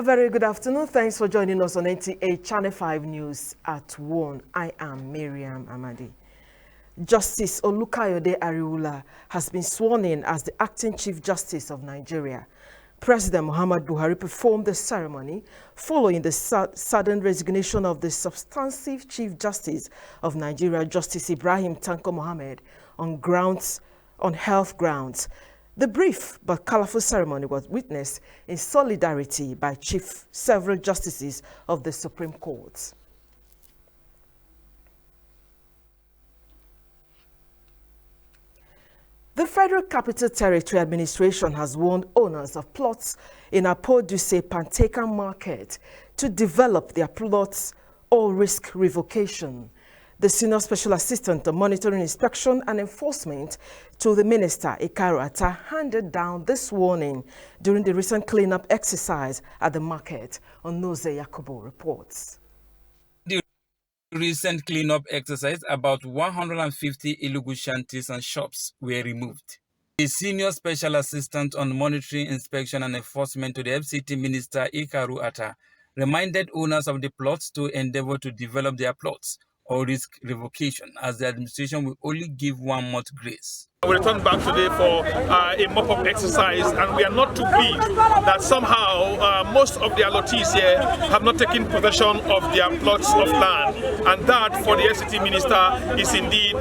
very good afternoon. Thanks for joining us on NTA Channel 5 News at 1. I am Miriam Amadi. Justice Olukayode Ariwoola has been sworn in as the acting Chief Justice of Nigeria. President Muhammadu Buhari performed the ceremony following the sudden resignation of the substantive Chief Justice of Nigeria, Justice Ibrahim Tanko Mohammed, on health grounds. The brief but colorful ceremony was witnessed in solidarity by several justices of the Supreme Court. The Federal Capital Territory Administration has warned owners of plots in Apoduse Pantekan Market to develop their plots or risk revocation. The Senior Special Assistant on Monitoring, Inspection and Enforcement to the Minister, Ikaru Attah, handed down this warning during the recent cleanup exercise at the market. Onoze Yakubu reports. The recent cleanup exercise, about 150 illegal shanties and shops were removed. The Senior Special Assistant on Monitoring, Inspection and Enforcement to the FCT Minister, Ikaru Attah, reminded owners of the plots to endeavor to develop their plots or risk revocation, as the administration will only give 1 month grace. We returned back today for a mop-up exercise, and we are not too pleased that somehow most of the allottees here have not taken possession of their plots of land, and that for the FCT minister is indeed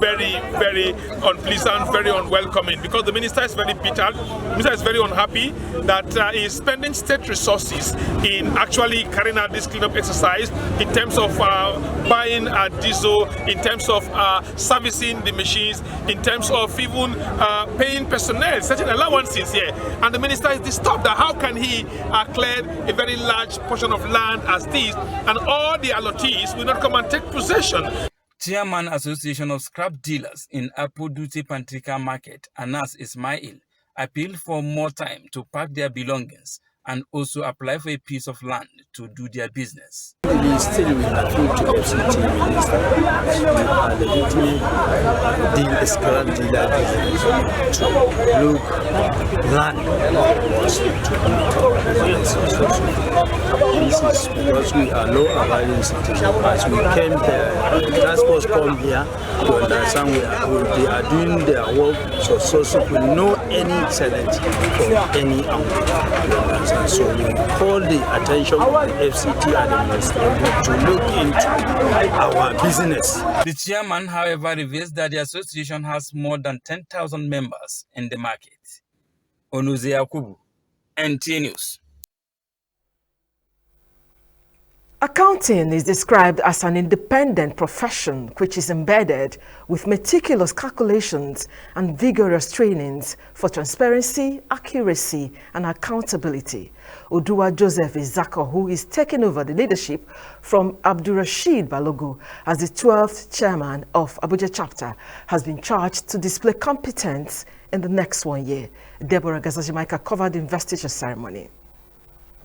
very, very unpleasant, very unwelcoming, because the minister is very bitter. The minister is very unhappy that he is spending state resources in actually carrying out this cleanup exercise in terms of buying diesel, in terms of servicing the machines, in terms of even paying personnel, certain allowances here. And the minister is disturbed that how can he clear a very large portion of land as this, and all the allottees will not come and take possession. Chairman Association of Scrap Dealers in Apoduse Pantekan Market, Anas Ismail, appealed for more time to pack their belongings and also apply for a piece of land to do their business. We still appeal to FCT Minister. We are legitimately scrap dealer to look land was This is because we are law-abiding institutions. As we came there, the transports come here to understand they are doing their work so with no any challenge from any angle. So we call the attention of the FCT administration to look into our business. The chairman, however, reveals that the association has more than 10,000 members in the market. Onoze Yakubu, NTA News. Accounting is described as an independent profession which is embedded with meticulous calculations and vigorous trainings for transparency, accuracy, and accountability. Oduwa Joseph Izako, who is taking over the leadership from Abdurrashid Balogu as the 12th chairman of Abuja chapter, has been charged to display competence in the next 1 year. Deborah Gazajimaika covered the investiture ceremony.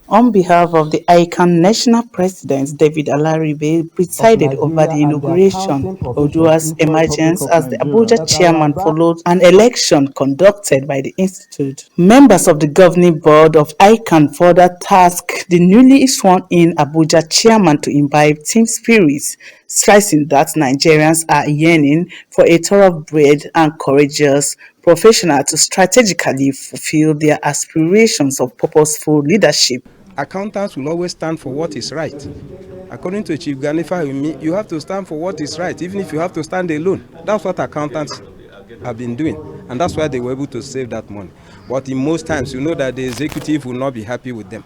On behalf of the ICAN National President, David Alaribe presided over the inauguration. Oduwa's emergence as the Abuja chairman followed an election conducted by the institute. Members of the governing board of ICAN further tasked the newly sworn-in Abuja chairman to imbibe team spirits, stressing that Nigerians are yearning for a thoroughbred and courageous professional to strategically fulfill their aspirations of purposeful leadership. Accountants will always stand for what is right. According to Chief Ganifa, you have to stand for what is right, even if you have to stand alone. That's what accountants have been doing, and that's why they were able to save that money. But in most times, you know that the executive will not be happy with them.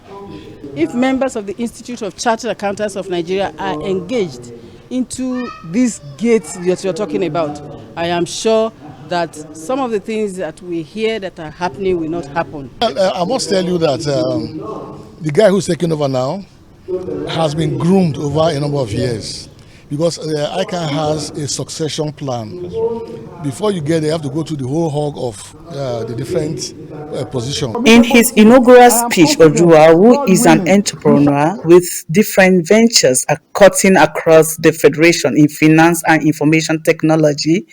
If members of the Institute of Chartered Accountants of Nigeria are engaged into these gates that you're talking about, I am sure that some of the things that we hear that are happening will not happen. I must tell you that the guy who's taking over now has been groomed over a number of years, because ICAN has a succession plan. Before you get there, you have to go through the whole hog of the different positions. In his inaugural speech, Oduwa, who is an entrepreneur with different ventures cutting across the Federation in finance and information technology,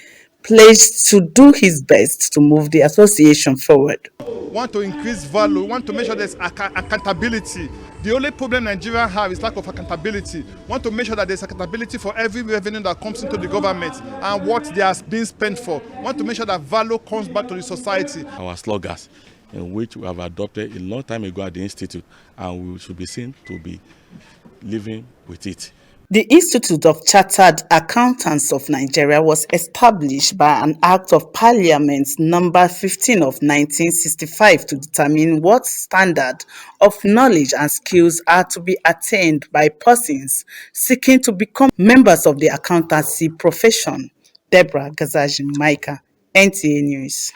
pledged to do his best to move the association forward. Want to increase value, want to make sure there's accountability. The only problem Nigeria have is lack of accountability. Want to make sure that there's accountability for every revenue that comes into the government and what they are being spent for. Want to make sure that value comes back to the society. Our slogans, in which we have adopted a long time ago at the Institute, and we should be seen to be living with it. The Institute of Chartered Accountants of Nigeria was established by an Act of Parliament number 15 of 1965 to determine what standard of knowledge and skills are to be attained by persons seeking to become members of the accountancy profession. Deborah Gazaji-Maika, NTA News.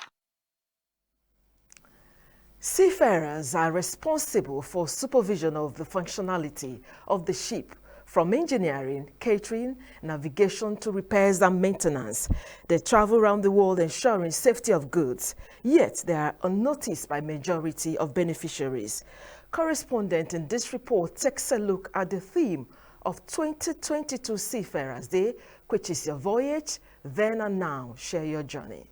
Seafarers are responsible for supervision of the functionality of the ship, from engineering, catering, navigation to repairs and maintenance. They travel around the world ensuring safety of goods, yet they are unnoticed by majority of beneficiaries. Correspondent in this report takes a look at the theme of 2022 Seafarers Day, which is your voyage, then and now. Share your journey.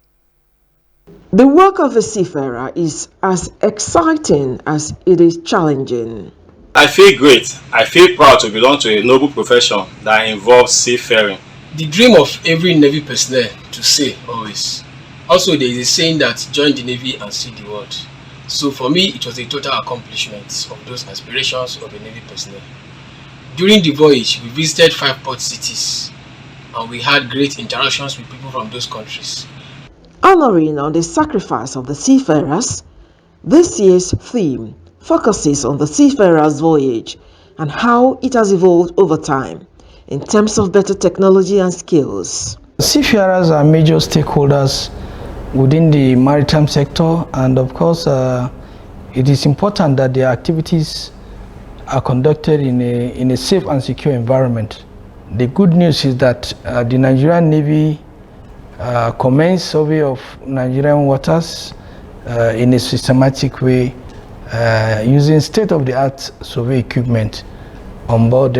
The work of a seafarer is as exciting as it is challenging. I feel great. I feel proud to belong to a noble profession that involves seafaring. The dream of every Navy personnel to sail always. Also, there is a saying that join the Navy and see the world. So for me, it was a total accomplishment of those aspirations of a Navy personnel. During the voyage, we visited 5 port cities and we had great interactions with people from those countries. Honoring on the sacrifice of the seafarers, this year's theme focuses on the seafarer's voyage and how it has evolved over time in terms of better technology and skills. Seafarers are major stakeholders within the maritime sector, and of course it is important that their activities are conducted in a safe and secure environment. The good news is that the Nigerian Navy commenced survey of Nigerian waters in a systematic way, using state-of-the-art survey equipment on board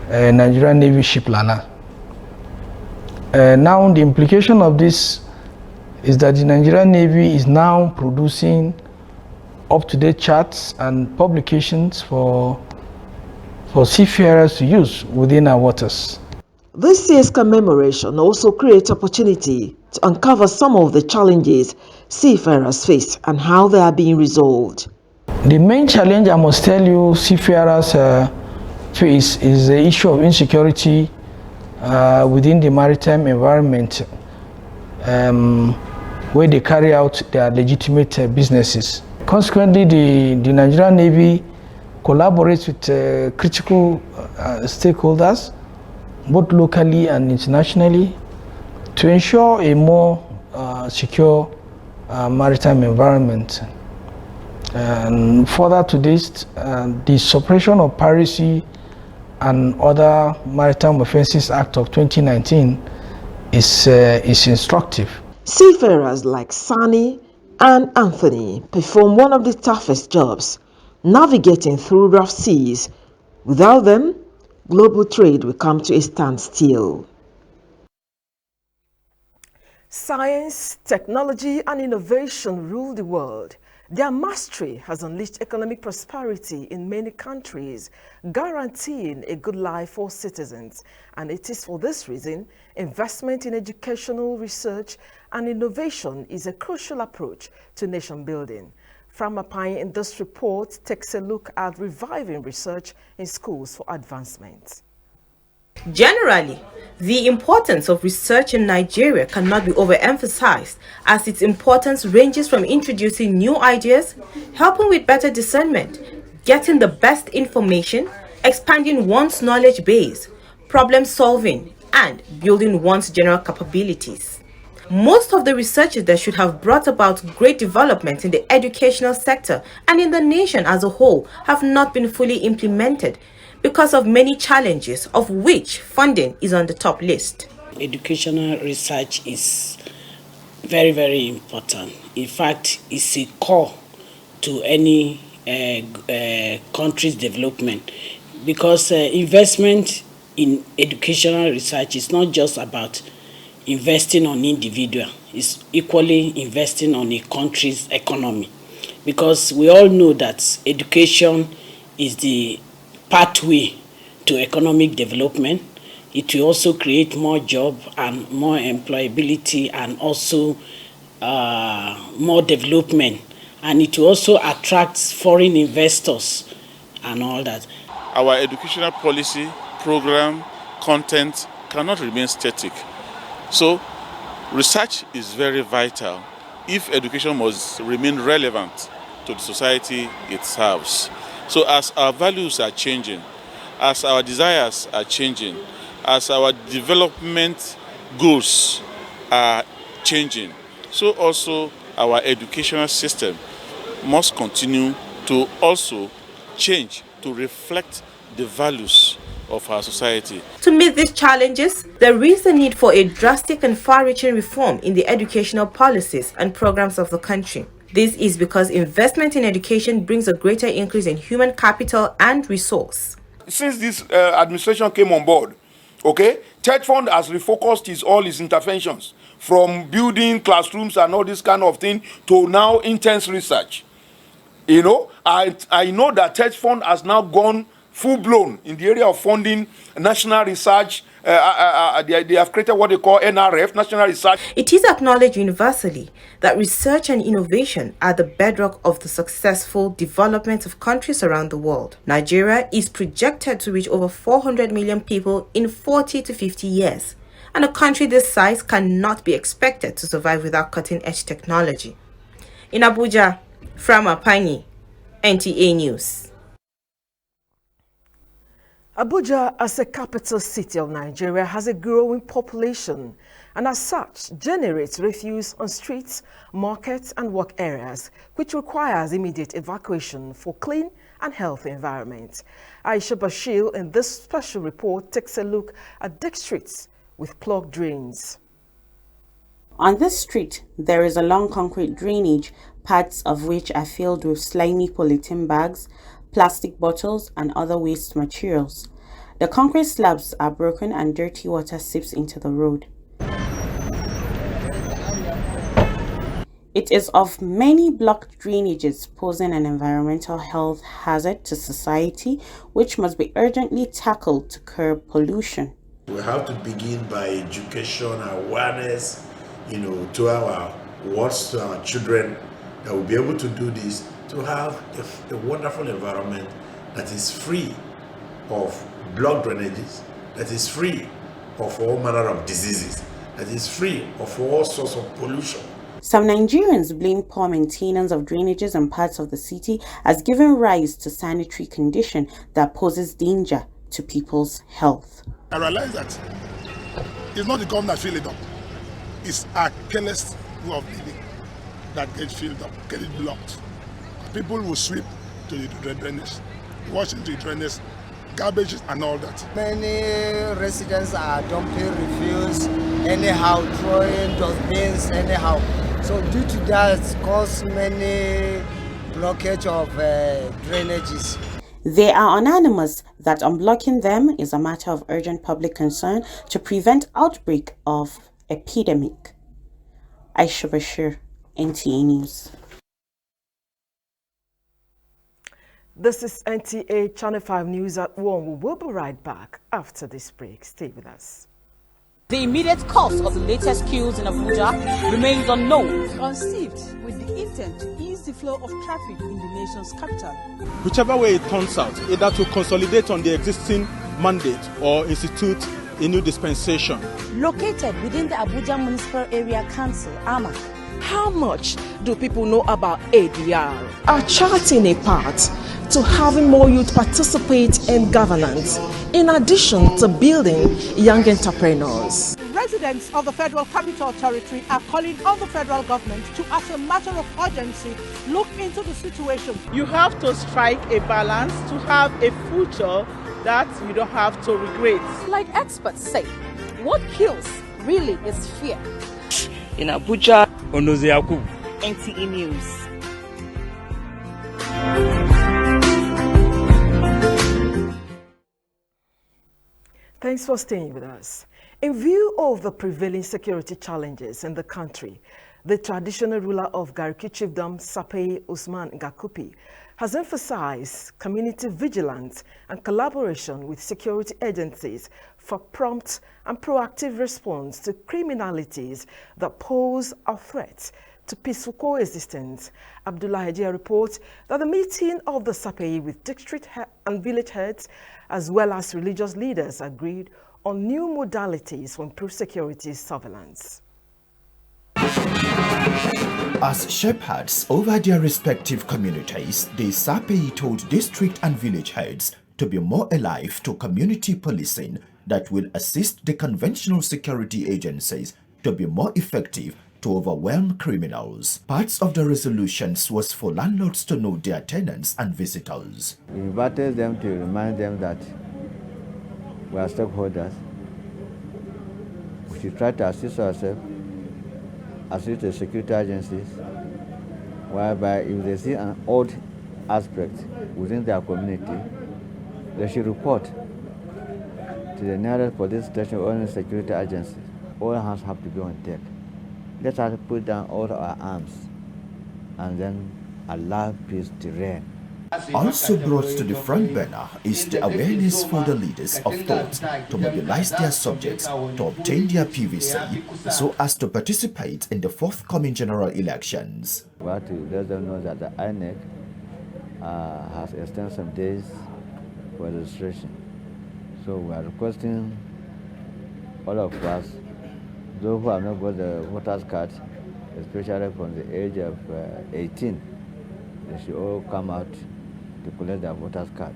Nigerian Navy ship Lana. Now the implication of this is that the Nigerian Navy is now producing up-to-date charts and publications for seafarers to use within our waters. This year's commemoration also creates opportunity to uncover some of the challenges seafarers face and how they are being resolved. The main challenge, I must tell you, seafarers face is the issue of insecurity within the maritime environment, where they carry out their legitimate businesses. Consequently, the Nigerian Navy collaborates with critical stakeholders, both locally and internationally, to ensure a more secure maritime environment. And further to this, the suppression of piracy and other Maritime Offences Act of 2019 is instructive. Seafarers like Sani and Anthony perform one of the toughest jobs, navigating through rough seas. Without them, global trade will come to a standstill. Science, technology, and innovation rule the world. Their mastery has unleashed economic prosperity in many countries, guaranteeing a good life for citizens. And it is for this reason, investment in educational research and innovation is a crucial approach to nation building. Framapine in this report takes a look at reviving research in schools for advancement. Generally, the importance of research in Nigeria cannot be overemphasized, as its importance ranges from introducing new ideas, helping with better discernment, getting the best information, expanding one's knowledge base, problem solving, and building one's general capabilities. Most of the researchers that should have brought about great development in the educational sector and in the nation as a whole have not been fully implemented because of many challenges, of which funding is on the top list. Educational research is very, very important. In fact, it's a core to any country's development, because investment in educational research is not just about investing on individual. It's equally investing on a country's economy. Because we all know that education is the pathway to economic development. It will also create more job and more employability and also more development. And it will also attract foreign investors and all that. Our educational policy, program, content cannot remain static. So research is very vital if education must remain relevant to the society it serves. So as our values are changing, as our desires are changing, as our development goals are changing, so also our educational system must continue to also change to reflect the values of our society. To meet these challenges, there is a need for a drastic and far-reaching reform in the educational policies and programs of the country. This is because investment in education brings a greater increase in human capital and resource. Since this administration came on board, okay, Church Fund has refocused all its interventions from building classrooms and all this kind of thing to now intense research. You know, I know that Church Fund has now gone full-blown in the area of funding national research. They have created what they call NRF, National Research. It is acknowledged universally that research and innovation are the bedrock of the successful development of countries around the world. Nigeria is projected to reach over 400 million people in 40 to 50 years, and a country this size cannot be expected to survive without cutting-edge technology. In Abuja, from Apanyi, NTA News. Abuja, as a capital city of Nigeria, has a growing population and as such generates refuse on streets, markets and work areas, which requires immediate evacuation for clean and healthy environment. Aisha Bashir in this special report takes a look at Dick streets with clogged drains. On this street, there is a long concrete drainage, parts of which are filled with slimy polythene bags, plastic bottles and other waste materials. The concrete slabs are broken and dirty water seeps into the road. It is of many blocked drainages, posing an environmental health hazard to society, which must be urgently tackled to curb pollution. We have to begin by education, awareness, to our wards, to our children, that will be able to do this, to have a wonderful environment that is free of blocked drainages, that is free of all manner of diseases, that is free of all sorts of pollution. Some Nigerians blame poor maintenance of drainages in parts of the city as giving rise to sanitary condition that poses danger to people's health. I realize that it's not the government that fill it up. It's our careless way of living that gets filled up, get it blocked. People will sweep to the drainage, wash into the drainage, garbage and all that. Many residents are dumping refuse anyhow, throwing dustbins anyhow. So due to that, cause many blockage of drainages. They are unanimous that unblocking them is a matter of urgent public concern to prevent outbreak of epidemic. Aisha Bashir, NTA News. This is NTA Channel 5 News at 1. We will be right back after this break. Stay with us. The immediate cause of the latest queues in Abuja remains unknown. Conceived with the intent to ease the flow of traffic in the nation's capital. Whichever way it turns out, either to consolidate on the existing mandate or institute a new dispensation. Located within the Abuja Municipal Area Council, AMAC. How much do people know about ADR? Are charting a part to having more youth participate in governance, in addition to building young entrepreneurs. Residents of the Federal Capital Territory are calling on the federal government to, as a matter of urgency, look into the situation. You have to strike a balance to have a future that you don't have to regret. Like experts say, what kills really is fear. In Abuja, Onoze Yakubu, NTA News. Thanks for staying with us. In view of the prevailing security challenges in the country, the traditional ruler of Garki Chiefdom, Sapei Usman Gakupi, has emphasized community vigilance and collaboration with security agencies for prompt and proactive response to criminalities that pose a threat to peaceful coexistence. Abdullah Hajia reports that the meeting of the Sapei with district and village heads as well as religious leaders agreed on new modalities for improved security surveillance. As shepherds over their respective communities, the Sapei told district and village heads to be more alive to community policing that will assist the conventional security agencies to be more effective to overwhelm criminals. Parts of the resolutions was for landlords to know their tenants and visitors. We invited them to remind them that we are stakeholders. We should try to assist ourselves, assist the security agencies, whereby if they see an odd aspect within their community, they should report to the nearest police station or any security agency. All hands have to be on deck. Let us put down all our arms and then allow peace to reign. Also brought to the front burner is the awareness for the leaders of thought to mobilize their subjects to obtain their PVC so as to participate in the forthcoming general elections. We have to let them know that the INEC has extended some days for registration. So we are requesting all of us, those who have not got the voters card, especially from the age of 18, they should all come out to collect their voters card.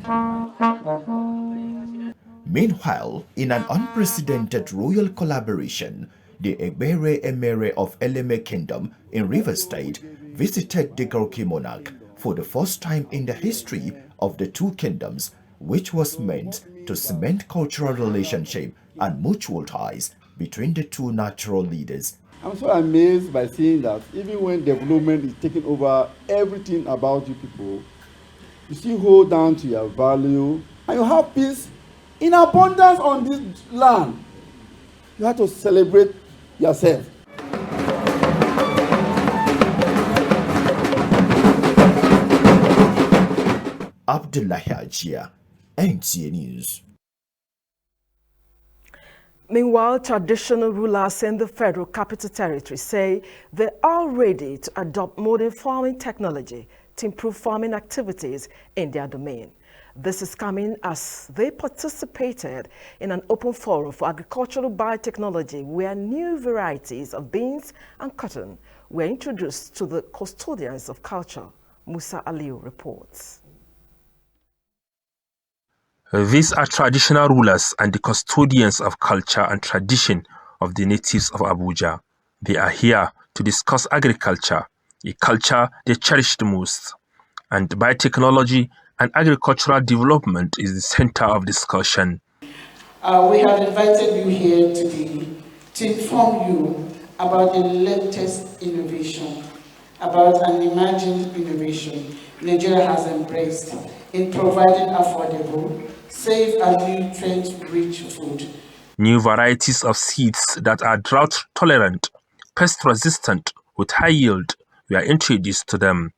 Meanwhile, in an unprecedented royal collaboration, the Egbere Emere of Eleme Kingdom in Rivers State visited the Garki monarch for the first time in the history of the two kingdoms, which was meant to cement cultural relationship and mutual ties between the two natural leaders. I'm so amazed by seeing that even when development is taking over everything about you people, you still hold down to your value and you have peace in abundance on this land. You have to celebrate yourself. Abdullah Hajia, NTA News. Meanwhile, traditional rulers in the Federal Capital Territory say they are ready to adopt modern farming technology to improve farming activities in their domain. This is coming as they participated in an open forum for agricultural biotechnology where new varieties of beans and cotton were introduced to the custodians of culture. Musa Aliu reports. These are traditional rulers and the custodians of culture and tradition of the natives of Abuja. They are here to discuss agriculture, a culture they cherish the most. And biotechnology and agricultural development is the center of discussion. We have invited you here today to inform you about the latest innovation, about an emerging innovation Nigeria has embraced in providing affordable, safe and nutrient-rich food. New varieties of seeds that are drought-tolerant, pest-resistant, with high yield were introduced to them.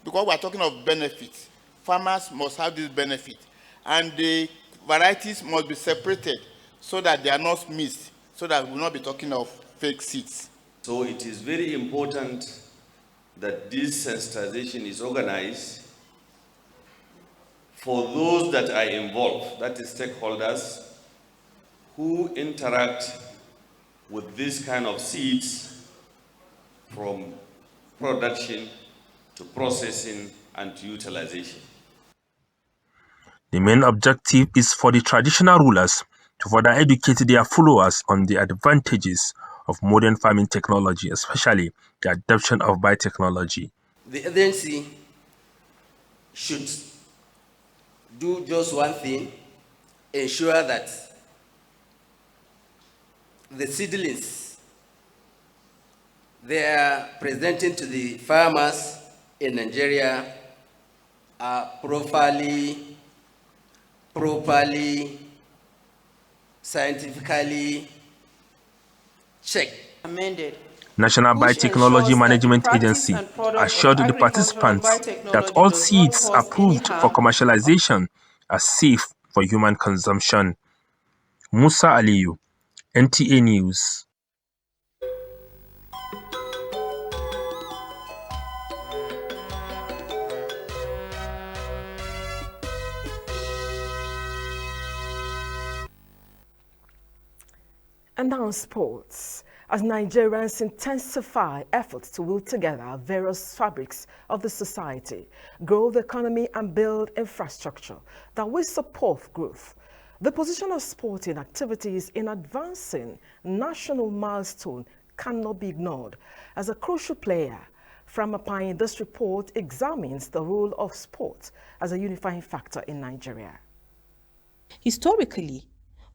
Because we are talking of benefits, farmers must have this benefit, and the varieties must be separated so that they are not mixed, so that we will not be talking of fake seeds. So it is very important that this sensitization is organized for those that are involved, that is stakeholders, who interact with this kind of seeds from production to processing and to utilization. The main objective is for the traditional rulers to further educate their followers on the advantages of modern farming technology, especially the adoption of biotechnology. The agency should do just one thing, ensure that the seedlings they are presenting to the farmers in Nigeria are properly, scientifically check. Amended. National Biotechnology Management Agency assured the participants that all seeds approved for commercialization are safe for human consumption. Musa Aliyu, NTA News. And now sports. As Nigerians intensify efforts to weave together various fabrics of the society, grow the economy and build infrastructure that will support growth, the position of sporting activities in advancing national milestone cannot be ignored. As a crucial player, Framapai, this report examines the role of sport as a unifying factor in Nigeria. Historically,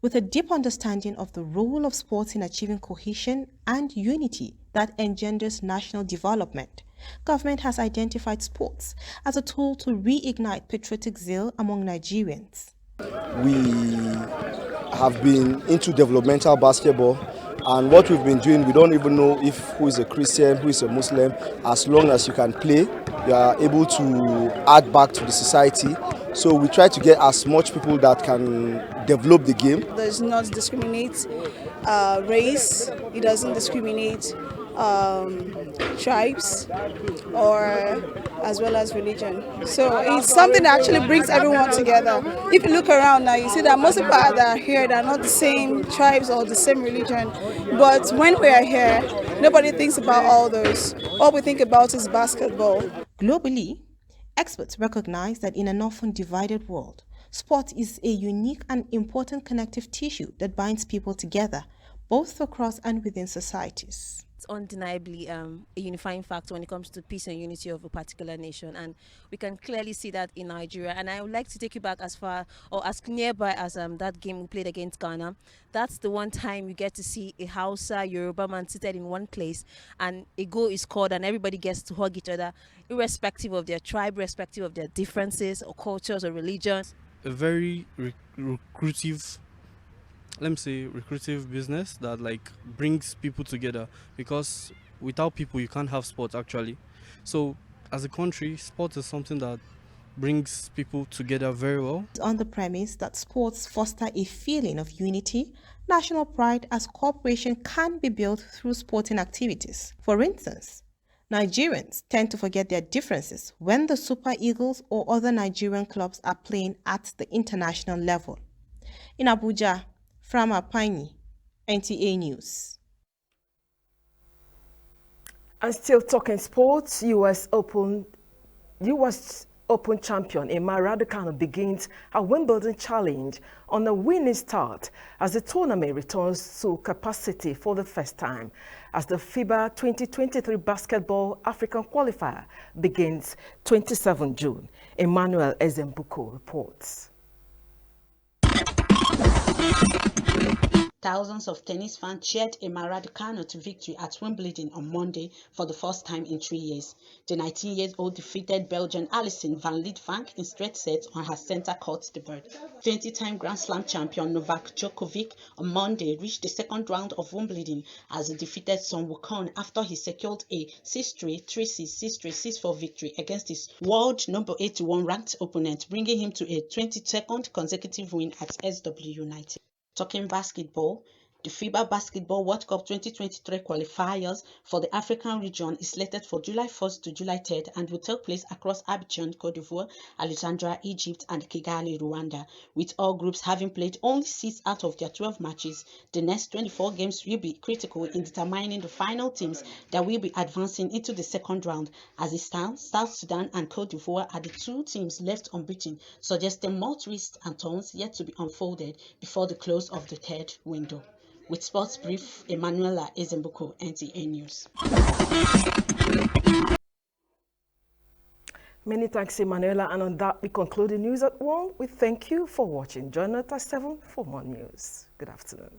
with a deep understanding of the role of sports in achieving cohesion and unity that engenders national development, government has identified sports as a tool to reignite patriotic zeal among Nigerians. We have been into developmental basketball, and what we've been doing, we don't even know who is a Christian, who is a Muslim. As long as you can play, you are able to add back to the society. So we try to get as much people that can develop the game. It does not discriminate race, it doesn't discriminate tribes or as well as religion. So it's something that actually brings everyone together. If you look around now, you see that most people that are here, they're not the same tribes or the same religion. But when we are here, nobody thinks about all those. All we think about is basketball. Globally, experts recognize that in an often divided world, sport is a unique and important connective tissue that binds people together, both across and within societies. It's undeniably a unifying factor when it comes to peace and unity of a particular nation, and we can clearly see that in Nigeria. And I would like to take you back as far or as nearby as that game we played against Ghana. That's the one time you get to see a Hausa Yoruba man seated in one place and a goal is scored and everybody gets to hug each other, irrespective of their tribe, irrespective of their differences or cultures or religions. A very recruitive, let me say, recruitive business that like brings people together, because without people you can't have sport actually. So as a country, sport is something that brings people together very well. On the premise that sports foster a feeling of unity, national pride as cooperation can be built through sporting activities. For instance, Nigerians tend to forget their differences when the Super Eagles or other Nigerian clubs are playing at the international level. In Abuja, Framapai, NTA News. And still talking sports, US Open champion Emma Raducanu begins her Wimbledon challenge on a winning start as the tournament returns to capacity for the first time as the FIBA 2023 Basketball African Qualifier begins 27 June. Emmanuel Ezembuko reports. Thousands of tennis fans cheered Emma Raducanu to victory at Wimbledon on Monday for the first time in 3 years. The 19-year-old defeated Belgian Alison van Lietvanck in straight sets on her center court debut. 20-time Grand Slam champion Novak Djokovic on Monday reached the second round of Wimbledon as he defeated Sun Wukong after he secured a 6-3, 3-6, 6-3, 6-4 victory against his world number 81 ranked opponent, bringing him to a 22nd consecutive win at SW United. Talking basketball, the FIBA Basketball World Cup 2023 qualifiers for the African region is slated for July 1st to July 3rd and will take place across Abidjan, Cote d'Ivoire, Alexandria, Egypt, and Kigali, Rwanda. With all groups having played only 6 out of their 12 matches, the next 24 games will be critical in determining the final teams that will be advancing into the second round. As it stands, South Sudan and Cote d'Ivoire are the 2 teams left unbeaten, suggesting more twists and turns yet to be unfolded before the close of the third window. With Sports Brief, Emanuela Ezembuko, NTA News. Many thanks, Emanuela. And on that, we conclude the news at 1. We thank you for watching. Join us at 7 for more news. Good afternoon.